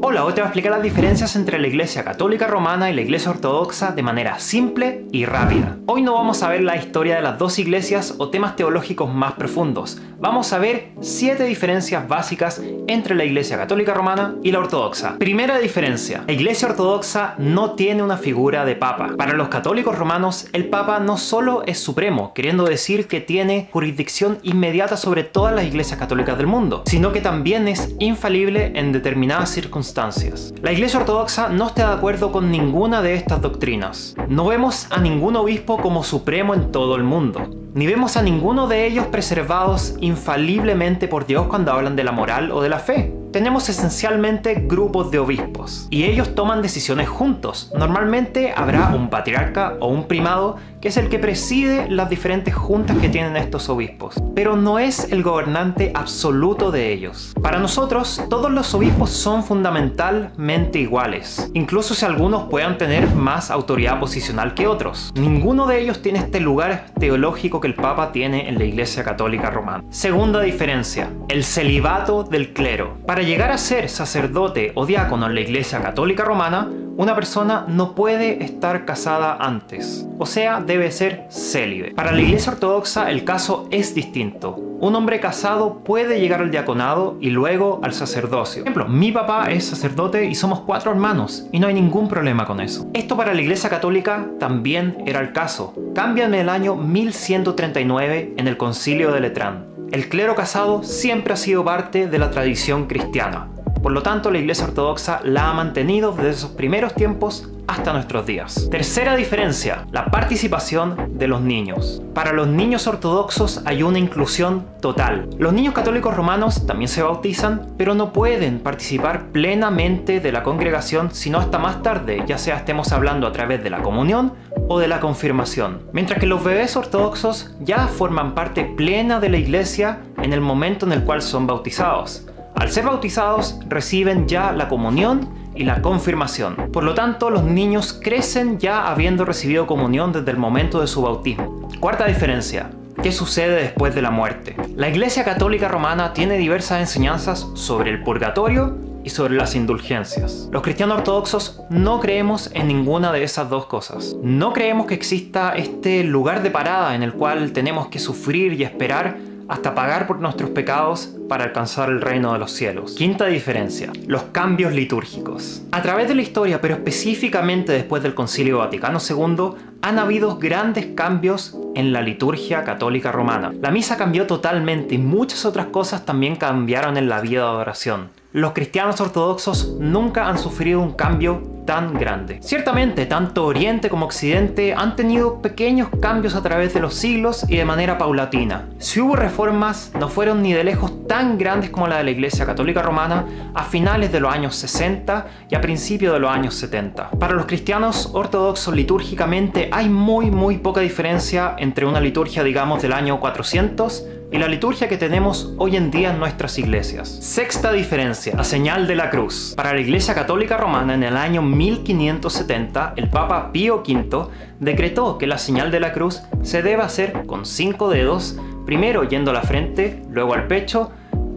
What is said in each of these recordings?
Hola, hoy te voy a explicar las diferencias entre la Iglesia Católica Romana y la Iglesia Ortodoxa de manera simple y rápida. Hoy no vamos a ver la historia de las dos iglesias o temas teológicos más profundos. Vamos a ver 7 diferencias básicas entre la Iglesia Católica Romana y la Ortodoxa. Primera diferencia: la Iglesia Ortodoxa no tiene una figura de papa. Para los católicos romanos, el papa no solo es supremo, queriendo decir que tiene jurisdicción inmediata sobre todas las iglesias católicas del mundo, sino que también es infalible en determinadas circunstancias. La Iglesia Ortodoxa no está de acuerdo con ninguna de estas doctrinas. No vemos a ningún obispo como supremo en todo el mundo, ni vemos a ninguno de ellos preservados infaliblemente por Dios cuando hablan de la moral o de la fe. Tenemos esencialmente grupos de obispos y ellos toman decisiones juntos. Normalmente habrá un patriarca o un primado que es el que preside las diferentes juntas que tienen estos obispos, pero no es el gobernante absoluto de ellos. Para nosotros, todos los obispos son fundamentalmente iguales, incluso si algunos puedan tener más autoridad posicional que otros. Ninguno de ellos tiene este lugar teológico que el Papa tiene en la Iglesia Católica Romana. Segunda diferencia: el celibato del clero. Para llegar a ser sacerdote o diácono en la Iglesia Católica Romana, una persona no puede estar casada antes, o sea, debe ser célibe. Para la Iglesia Ortodoxa el caso es distinto. Un hombre casado puede llegar al diaconado y luego al sacerdocio. Por ejemplo, mi papá es sacerdote y somos 4 hermanos y no hay ningún problema con eso. Esto para la Iglesia Católica también era el caso. Cambia en el año 1139 en el Concilio de Letrán. El clero casado siempre ha sido parte de la tradición cristiana. Por lo tanto, la Iglesia Ortodoxa la ha mantenido desde esos primeros tiempos hasta nuestros días. Tercera diferencia: la participación de los niños. Para los niños ortodoxos hay una inclusión total. Los niños católicos romanos también se bautizan, pero no pueden participar plenamente de la congregación sino hasta más tarde, ya sea estemos hablando a través de la comunión o de la confirmación. Mientras que los bebés ortodoxos ya forman parte plena de la iglesia en el momento en el cual son bautizados. Al ser bautizados, reciben ya la comunión y la confirmación. Por lo tanto, los niños crecen ya habiendo recibido comunión desde el momento de su bautismo. Cuarta diferencia: ¿qué sucede después de la muerte? La Iglesia Católica Romana tiene diversas enseñanzas sobre el purgatorio y sobre las indulgencias. Los cristianos ortodoxos no creemos en ninguna de esas dos cosas. No creemos que exista este lugar de parada en el cual tenemos que sufrir y esperar hasta pagar por nuestros pecados para alcanzar el reino de los cielos. Quinta diferencia: los cambios litúrgicos. A través de la historia, pero específicamente después del Concilio Vaticano II, han habido grandes cambios en la liturgia católica romana. La misa cambió totalmente y muchas otras cosas también cambiaron en la vida de adoración. Los cristianos ortodoxos nunca han sufrido un cambio tan grande. Ciertamente, tanto Oriente como Occidente han tenido pequeños cambios a través de los siglos y de manera paulatina. Si hubo reformas, no fueron ni de lejos tan grandes como la de la Iglesia Católica Romana a finales de los años 60 y a principios de los años 70. Para los cristianos ortodoxos, litúrgicamente hay muy poca diferencia entre una liturgia, digamos, del año 400 y la liturgia que tenemos hoy en día en nuestras iglesias. Sexta diferencia: la señal de la cruz. Para la Iglesia Católica Romana, en el año 1570, el Papa Pío V decretó que la señal de la cruz se debe hacer con 5 dedos, primero yendo a la frente, luego al pecho,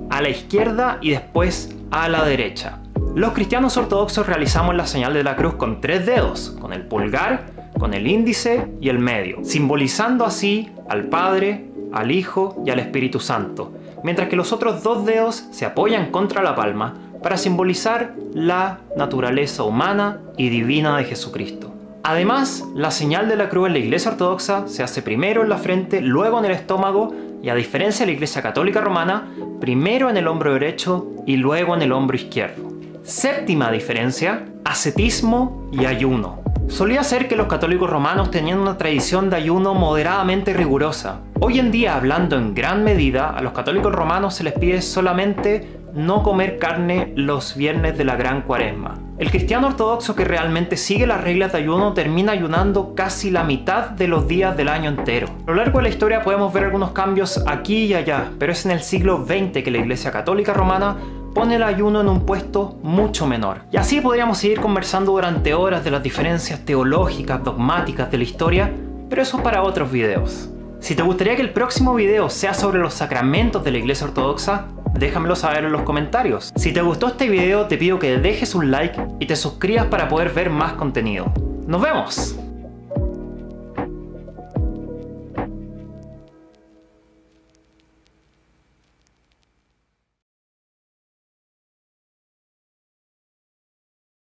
a la izquierda y después a la derecha. Los cristianos ortodoxos realizamos la señal de la cruz con 3 dedos, con el pulgar, con el índice y el medio, simbolizando así al Padre, al Hijo y al Espíritu Santo, mientras que los otros 2 dedos se apoyan contra la palma para simbolizar la naturaleza humana y divina de Jesucristo. Además, la señal de la cruz en la Iglesia Ortodoxa se hace primero en la frente, luego en el estómago y, a diferencia de la Iglesia Católica Romana, primero en el hombro derecho y luego en el hombro izquierdo. Séptima diferencia: ascetismo y ayuno. Solía ser que los católicos romanos tenían una tradición de ayuno moderadamente rigurosa. Hoy en día, hablando en gran medida, a los católicos romanos se les pide solamente no comer carne los viernes de la Gran Cuaresma. El cristiano ortodoxo que realmente sigue las reglas de ayuno termina ayunando casi la mitad de los días del año entero. A lo largo de la historia podemos ver algunos cambios aquí y allá, pero es en el siglo XX que la Iglesia Católica Romana pone el ayuno en un puesto mucho menor. Y así podríamos seguir conversando durante horas de las diferencias teológicas, dogmáticas de la historia, pero eso es para otros videos. Si te gustaría que el próximo video sea sobre los sacramentos de la Iglesia Ortodoxa, Déjamelo saber en los comentarios. Si te gustó este video te pido que dejes un like y te suscribas para poder ver más contenido. ¡Nos vemos!